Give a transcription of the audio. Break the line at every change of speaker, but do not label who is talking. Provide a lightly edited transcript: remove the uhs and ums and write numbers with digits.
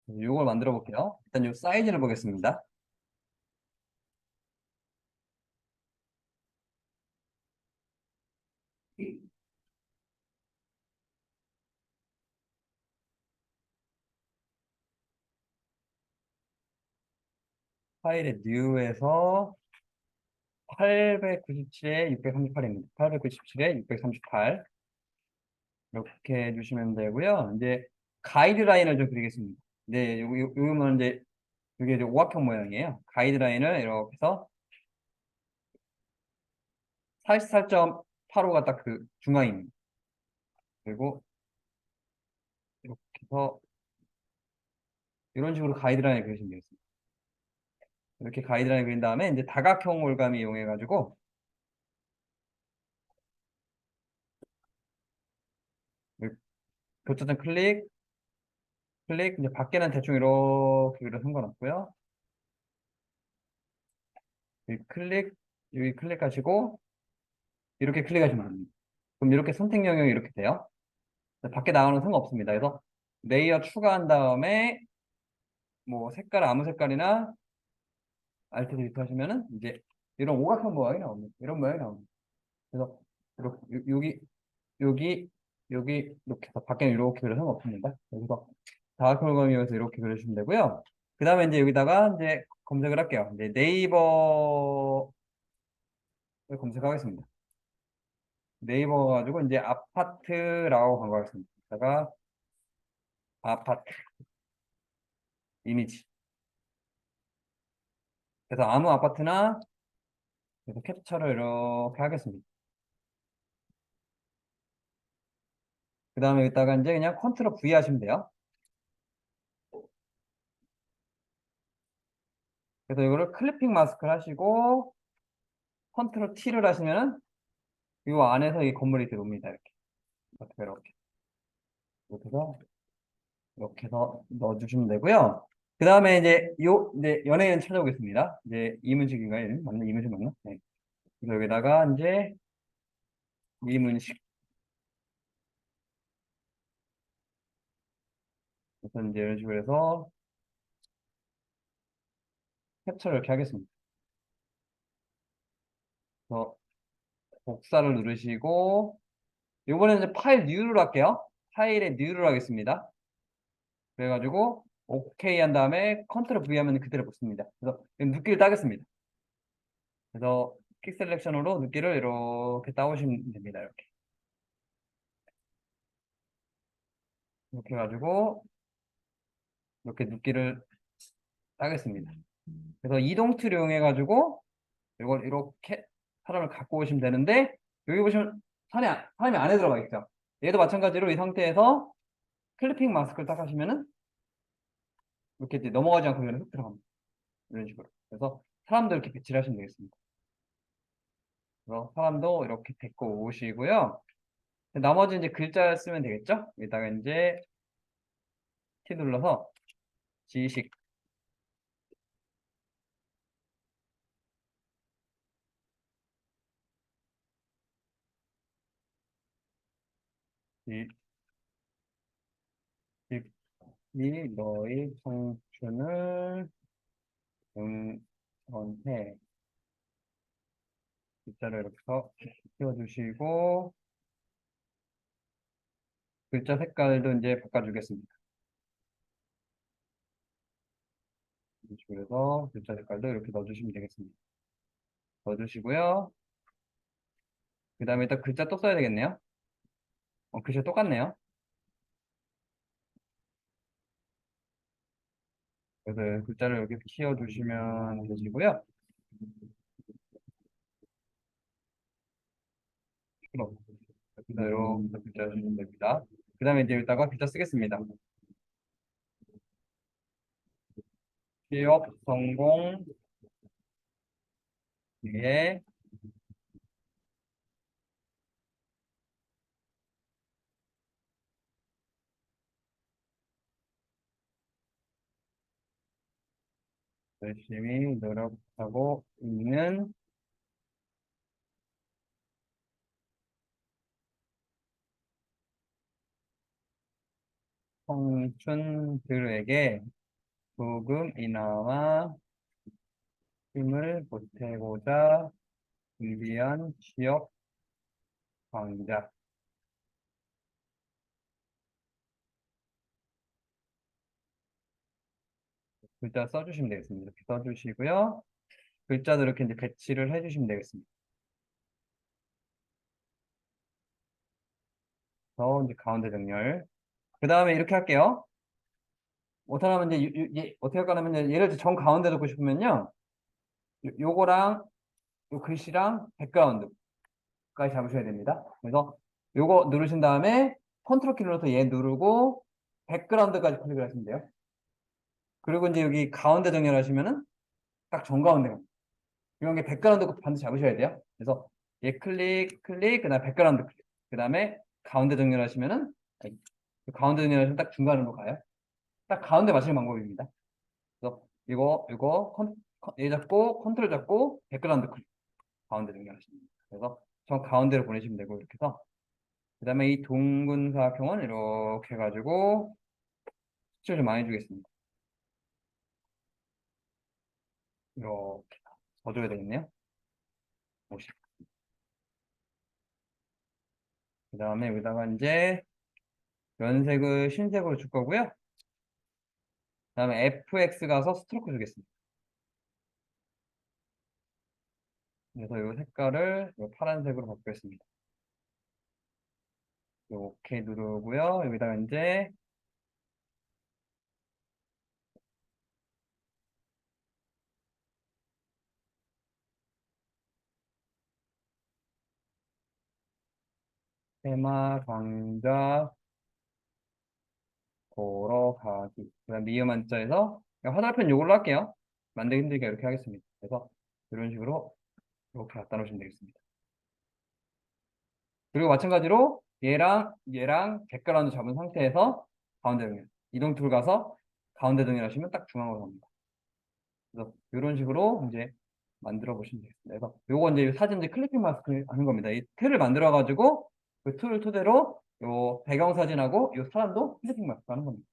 이걸 만들어 볼게요. 일단 이 사이즈를 보겠습니다. 파일의 new에서 897에 638입니다. 897에 638 이렇게 해주시면 되고요. 이제 가이드라인을 좀 그리겠습니다. 네, 요거는 이제 이게 이제 오각형 모양이에요. 가이드라인을 이렇게 해서 44.85가 딱 그 중앙입니다. 그리고 이렇게 해서 이런 식으로 가이드라인을 그리시면 되겠습니다. 이렇게 가이드라인 그린 다음에 이제 다각형 올감이 이용해 가지고 교차점 클릭 이제 밖에는 대충 이렇게 그려 상관없고요. 여기 클릭하시고 이렇게 클릭하시면 됩니다. 그럼 이렇게 선택 영역이 이렇게 돼요. 밖에 나가는 상관없습니다. 그래서 레이어 추가한 다음에 뭐 색깔 아무 색깔이나 알트 딜리트 하시면은 이제 이런 오각형 모양이 나옵니다. 이런 모양이 나옵니다. 그래서 이렇게 여기 여기 이렇게 해서 밖에는 이렇게 그려 상관없습니다. 여기서 다각형 이용해서 이렇게 그려주시면 되고요. 그 다음에 이제 여기다가 이제 검색을 할게요. 이제 네이버를 검색하겠습니다. 네이버 가지고 이제 아파트라고 광고하겠습니다. 다가 아파트 이미지. 그래서 아무 아파트나 그래서 캡처를 이렇게 하겠습니다. 그 다음에 여기다가 이제 그냥 컨트롤 V 하시면 돼요. 그래서 이거를 클리핑 마스크를 하시고 컨트롤 T를 하시면은 이 안에서 이 건물이 들어옵니다. 이렇게. 이렇게 해서 넣어주시면 되고요. 그 다음에 이제 이제 연예인 찾아오겠습니다. 이제 이문식인가요? 이름? 맞나? 이문식 맞나? 네. 그래서 여기다가 이제 이문식. 그래서 이제 이런 식으로 해서 캡처를 이렇게 하겠습니다. 그래서 복사를 누르시고 이번에는 이제 파일 뉴를 할게요. 파일에 뉴를 하겠습니다. 그래가지고 OK 한 다음에 컨트롤 V 하면 그대로 붙습니다. 그래서 눕기를 따겠습니다. 그래서 퀵 셀렉션으로 눕기를 이렇게 따오시면 됩니다. 이렇게 해가지고 이렇게 눕기를 따겠습니다. 그래서 이동 툴 이용해가지고 이걸 이렇게 사람을 갖고 오시면 되는데 여기 보시면 사람이 안에 들어가 있죠. 얘도 마찬가지로 이 상태에서 클리핑 마스크를 딱 하시면은 이렇게 이제 넘어가지 않고 그냥 훅 들어갑니다. 이런 식으로. 그래서 사람도 이렇게 배치를 하시면 되겠습니다. 그래서 사람도 이렇게 데리고 오시고요. 나머지 이제 글자 쓰면 되겠죠? 여기다가 이제 T 눌러서 지식 지식이 너의 청춘을 응원해. 글자를 이렇게 띄워주시고 글자 색깔도 이제 바꿔주겠습니다. 이런 식으로 해서 글자 색깔도 이렇게 넣어주시면 되겠습니다. 넣어주시고요. 그 다음에 일단 글자 또 써야 되겠네요. 글자 똑같네요. 그래서 글자를 이렇게 키워주시면 되시고요. 그대로 글자 주시면 됩니다. 그 다음에 이제 여기다가 글자 쓰겠습니다. 취업 성공 뒤에 열심히 노력하고 있는 청춘들에게 조금이나마 힘을 보태고자 준비한 취업 강좌. 글자 써주시면 되겠습니다. 이렇게 써주시고요. 글자도 이렇게 이제 배치를 해주시면 되겠습니다. 더 이제 가운데 정렬. 그 다음에 이렇게 할게요. 못하면 이제 어떻게 할까 하면 예를 들어 정 가운데 넣고 싶으면요. 요거랑 요 글씨랑 백그라운드까지 잡으셔야 됩니다. 그래서 요거 누르신 다음에 컨트롤 키 눌러서 얘 누르고 백그라운드까지 클릭을 하시면 돼요. 그리고 이제 여기 가운데 정렬하시면은 딱 정가운데 갑니다. 이런 게 백그라운드 반드시 잡으셔야 돼요. 그래서 얘 클릭, 클릭, 그 다음에 백그라운드 클릭. 그 다음에 가운데 정렬하시면은, 가운데 정렬하시면 딱 중간으로 가요. 딱 가운데 맞추는 방법입니다. 그래서 얘 잡고, 컨트롤 잡고, 백그라운드 클릭. 가운데 정렬하시면 됩니다. 그래서 저 가운데로 보내시면 되고, 이렇게 해서. 그 다음에 이 둥근 사각형은 이렇게 해가지고, 수치를 좀 많이 주겠습니다. 이렇게 더 줘야 되겠네요. 50. 그 다음에 여기다가 이제 연색을 흰색으로 줄 거고요. 그 다음에 fx 가서 스트로크 주겠습니다. 그래서 이 색깔을 이 파란색으로 바꾸겠습니다. 이렇게 누르고요. 여기다가 이제 테마 강좌 보러 가기. 그다음 미음 한자에서 화살표 이걸로 할게요. 만들기 힘들게 이렇게 하겠습니다. 그래서 이런 식으로 이렇게 갖다 놓으시면 되겠습니다. 그리고 마찬가지로 얘랑 백그라운드 잡은 상태에서 가운데 동일 이동 툴 가서 가운데 동일하시면 딱 중앙으로 갑니다. 그래서 이런 식으로 이제 만들어 보시면 되겠습니다. 그래서 요거 이제 사진 이제 클리핑 마스크 하는 겁니다. 이 틀을 만들어 가지고 그 툴을 토대로 요 배경 사진하고 요 사람도 클리핑 마스크 하는 겁니다.